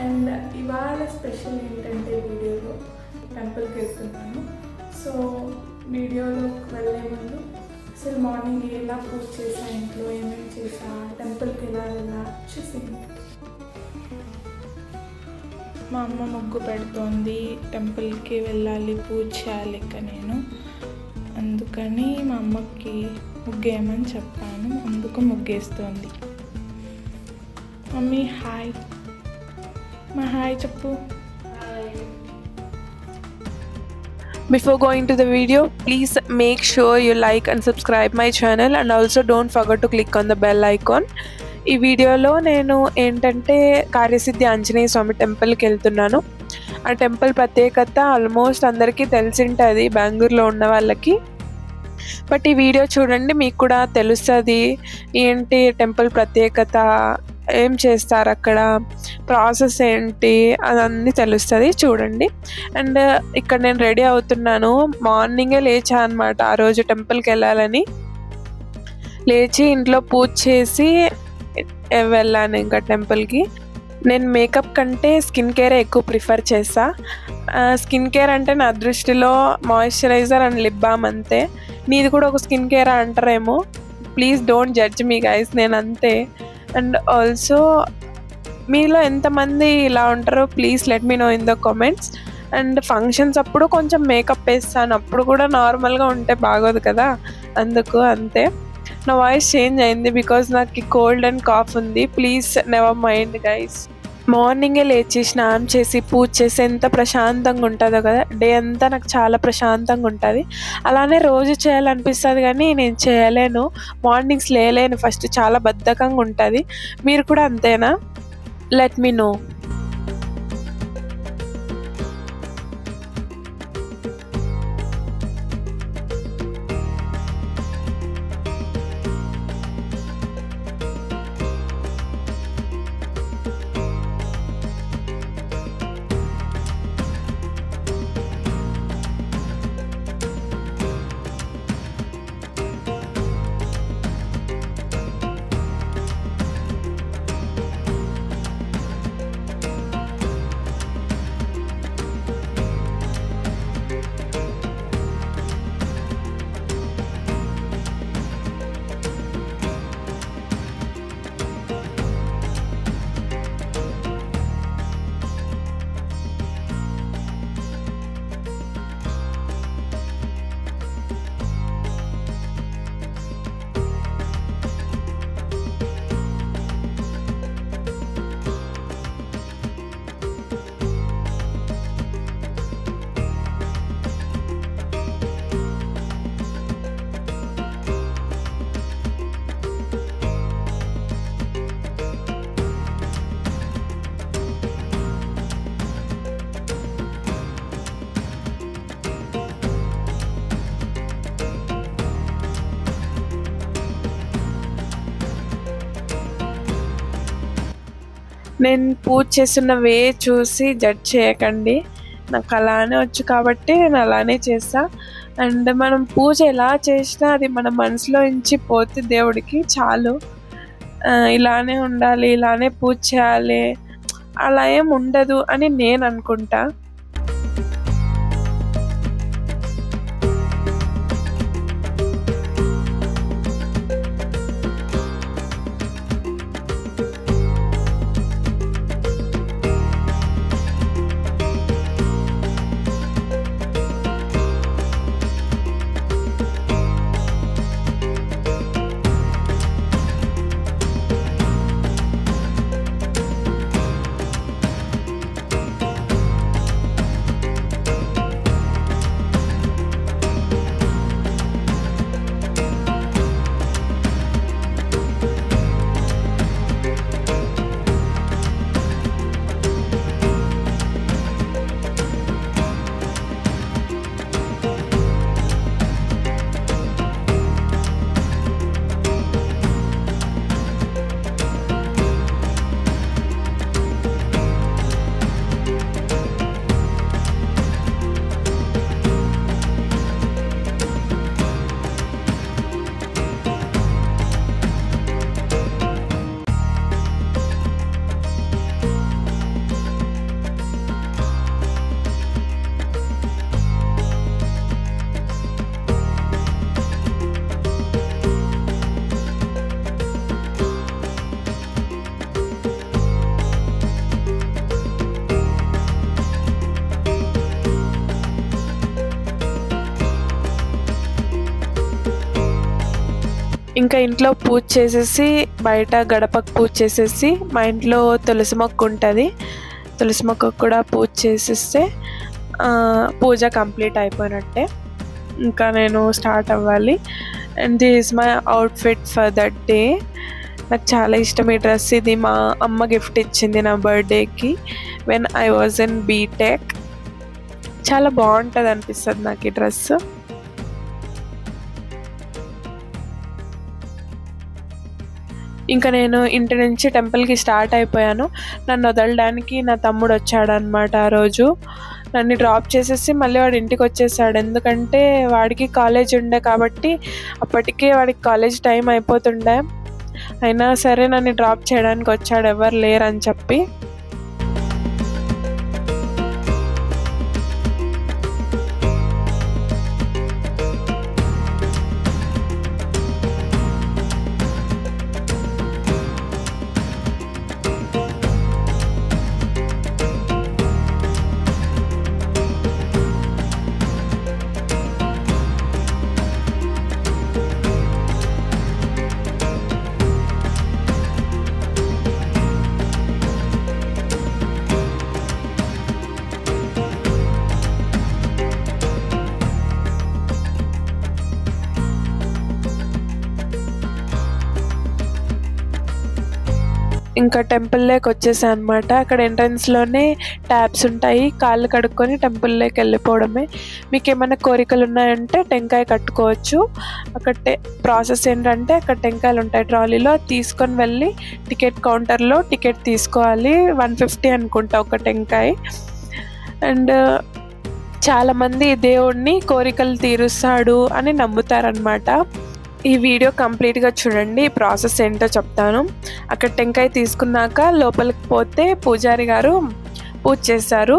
And ఇవాళ special ఏంటంటే వీడియోలో టెంపుల్కి వెళ్తున్నాను. సో వీడియోలోకి వెళ్ళే ముందు అసలు మార్నింగ్ ఎలా పూజ చేసా, ఇంట్లో ఏమేమి చేసా, టెంపుల్కి ఎలా వెళ్ళా చూసింది. మా అమ్మ ముగ్గు పెడుతోంది, టెంపుల్కి వెళ్ళాలి, పూజ చేయాలి ఇక నేను. అందుకని మా అమ్మకి ముగ్గేయమని చెప్పాను, అందుకు ముగ్గేస్తోంది. మమ్మీ హాయ్, మా హాయ్ చెప్పు. Before going to the video, please make sure you like and subscribe my channel, and also don't forget to click on the bell icon. ఈ వీడియోలో నేను ఏంటంటే కార్యసిద్ధి ఆంజనేయ స్వామి టెంపుల్కి వెళ్తున్నాను. ఆ టెంపుల్ ప్రత్యేకత ఆల్మోస్ట్ అందరికీ తెలిసింటుంది బెంగళూరులో ఉన్న వాళ్ళకి. బట్ ఈ వీడియో చూడండి, మీకు కూడా తెలుస్తుంది ఏంటి టెంపుల్ ప్రత్యేకత, ఏం చేస్తారు అక్కడ, ప్రాసెస్ ఏంటి అదన్నీ తెలుస్తుంది చూడండి. అండ్ ఇక్కడ నేను రెడీ అవుతున్నాను. మార్నింగే లేచా అనమాట ఆ రోజు టెంపుల్కి వెళ్ళాలని. లేచి ఇంట్లో పూజ చేసి వెళ్ళాను ఇంకా టెంపుల్కి. నేను మేకప్ కంటే స్కిన్ కేరే ఎక్కువ ప్రిఫర్ చేస్తా. స్కిన్ కేర్ అంటే నా దృష్టిలో మాయిశ్చరైజర్ అండ్ లిప్ బామ్ అంతే. నీది కూడా ఒక స్కిన్ కేర్ అంటారేమో, please don't judge me guys, నేను అంతే. అండ్ ఆల్సో మీలో ఎంతమంది ఇలా ఉంటారో please let me know in the comments. And functions అప్పుడు కొంచెం మేకప్ వేస్తాను, అప్పుడు కూడా నార్మల్గా ఉంటే బాగోదు కదా, అందుకు అంతే. నా వాయిస్ చేంజ్ అయింది బికాజ్ నాకు కోల్డ్ అండ్ కాఫ్ ఉంది, ప్లీజ్ నెవర్ మైండ్ గైస్. మార్నింగే లేచి స్నానం చేసి పూజ చేసి ఎంత ప్రశాంతంగా ఉంటుందో కదా, డే అంతా నాకు చాలా ప్రశాంతంగా ఉంటుంది. అలానే రోజు చేయాలనిపిస్తుంది కానీ నేను చేయలేను, మార్నింగ్స్ లేలేను, ఫస్ట్ చాలా బద్ధకంగా ఉంటుంది. మీరు కూడా అంతేనా? Let me know. నేను పూజ చేస్తున్న వే చూసి జడ్జ్ చేయకండి, నాకు అలానే వచ్చు కాబట్టి నేను అలానే చేస్తా. అండ్ మనం పూజ ఎలా చేసినా అది మన మనసులో నుంచి పోతే దేవుడికి చాలు. ఇలానే ఉండాలి, ఇలానే పూజ చేయాలి అలా ఏం ఉండదు అని నేను అనుకుంటా. ఇంకా ఇంట్లో పూజ చేసేసి బయట గడపకు పూజ చేసేసి మా ఇంట్లో తులసి మొక్క ఉంటుంది, తులసి మొక్కకు కూడా పూజ చేసేస్తే పూజ కంప్లీట్ అయిపోయినట్టే. ఇంకా నేను స్టార్ట్ అవ్వాలి. And this is my outfit for that day. నాకు చాలా ఇష్టం ఈ డ్రెస్. ఇది మా అమ్మ గిఫ్ట్ ఇచ్చింది నా బర్త్డేకి when I was in BTech. చాలా బాగుంటుంది అనిపిస్తుంది నాకు ఈ డ్రెస్. ఇంకా నేను ఇంటి నుంచి టెంపుల్కి స్టార్ట్ అయిపోయాను. నన్ను వదలడానికి నా తమ్ముడు వచ్చాడనమాట. ఆ రోజు నన్ను డ్రాప్ చేసేసి మళ్ళీ వాడు ఇంటికి వచ్చేసాడు. ఎందుకంటే వాడికి కాలేజ్ ఉండే కాబట్టి అప్పటికే వాడికి కాలేజ్ టైం అయిపోతుండే. అయినా సరే నన్ను డ్రాప్ చేయడానికి వచ్చాడు, ఎవరు లేరని చెప్పి. ఇంకా టెంపుల్లోకి వచ్చేసాను అనమాట. అక్కడ ఎంట్రన్స్లోనే ట్యాప్స్ ఉంటాయి, కాళ్ళు కడుక్కొని టెంపుల్లోకి వెళ్ళిపోవడమే. మీకు ఏమైనా కోరికలు ఉన్నాయంటే టెంకాయ కట్టుకోవచ్చు. అక్కడ ప్రాసెస్ ఏంటంటే అక్కడ టెంకాయలు ఉంటాయి ట్రాలీలో, తీసుకొని వెళ్ళి టికెట్ కౌంటర్లో టికెట్ తీసుకోవాలి. 150 అనుకుంటా ఒక టెంకాయ. అండ్ చాలామంది దేవుడిని కోరికలు తీరుస్తాడు అని నమ్ముతారనమాట. ఈ వీడియో కంప్లీట్గా చూడండి, ఈ ప్రాసెస్ ఏంటో చెప్తాను. అక్కడ టెంకాయ తీసుకున్నాక లోపలికి పోతే పూజారి గారు పూజ చేశారు.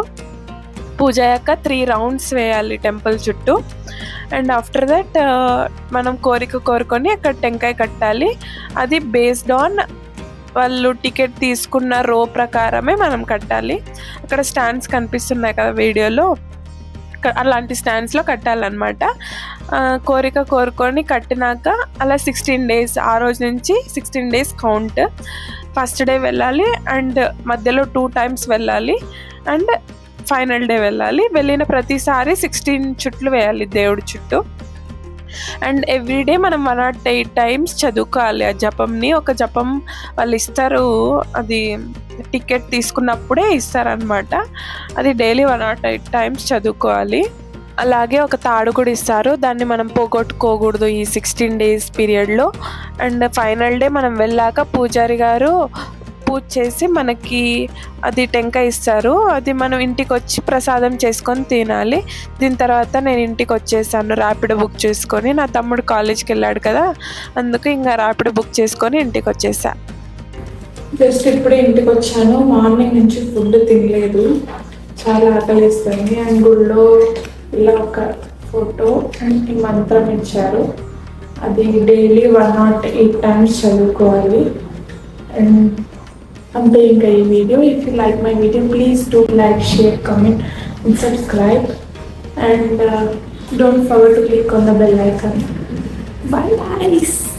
పూజ అయ్యాక 3 రౌండ్స్ వేయాలి టెంపుల్ చుట్టూ. అండ్ ఆఫ్టర్ దట్ మనం కోరుకొని అక్కడ టెంకాయ కట్టాలి. అది బేస్డ్ ఆన్ వాళ్ళు టికెట్ తీసుకున్న రో ప్రకారమే మనం కట్టాలి. అక్కడ స్టాండ్స్ కనిపిస్తున్నాయి కదా వీడియోలో, అలాంటి స్టాండ్స్లో కట్టాలన్నమాట. కోరుకొని కట్టినాక అలా 16 days, ఆ రోజు నుంచి 16 days కౌంట్. ఫస్ట్ డే వెళ్ళాలి అండ్ మధ్యలో 2 times వెళ్ళాలి అండ్ ఫైనల్ డే వెళ్ళాలి. వెళ్ళిన ప్రతిసారి 16 చుట్లు వేయాలి దేవుడి చుట్టూ. అండ్ ఎవ్రీడే మనం 108 times చదువుకోవాలి ఆ జపంని. ఒక జపం వాళ్ళు ఇస్తారు, అది టికెట్ తీసుకున్నప్పుడే ఇస్తారనమాట. అది డైలీ 108 times చదువుకోవాలి. అలాగే ఒక తాడు కూడా ఇస్తారు, దాన్ని మనం పోగొట్టుకోకూడదు ఈ 16 days పీరియడ్లో. అండ్ ఫైనల్ డే మనం వెళ్ళాక పూజారి గారు పూజ చేసి మనకి అది టెంకాయ ఇస్తారు. అది మనం ఇంటికి వచ్చి ప్రసాదం చేసుకొని తినాలి. దీని తర్వాత నేను ఇంటికి వచ్చేసాను ర్యాపిడో బుక్ చేసుకొని. నా తమ్ముడు కాలేజ్కి వెళ్ళాడు కదా, అందుకు ఇంకా ర్యాపిడో బుక్ చేసుకొని ఇంటికి వచ్చేసా. జస్ట్ ఇప్పుడే ఇంటికి వచ్చాను. మార్నింగ్ నుంచి ఫుడ్ తినలేదు, చాలా ఆకలిస్తుంది. అండ్ గుళ్ళో ఇలా ఒక ఫోటో అండ్ మంత్రం ఇచ్చారు, అది డైలీ 108 times చదువుకోవాలి. అండ్ అంతే ఇంకా ఈ video. If you like my video please do like, share, comment and subscribe. And don't forget to click on the bell icon. Bye guys.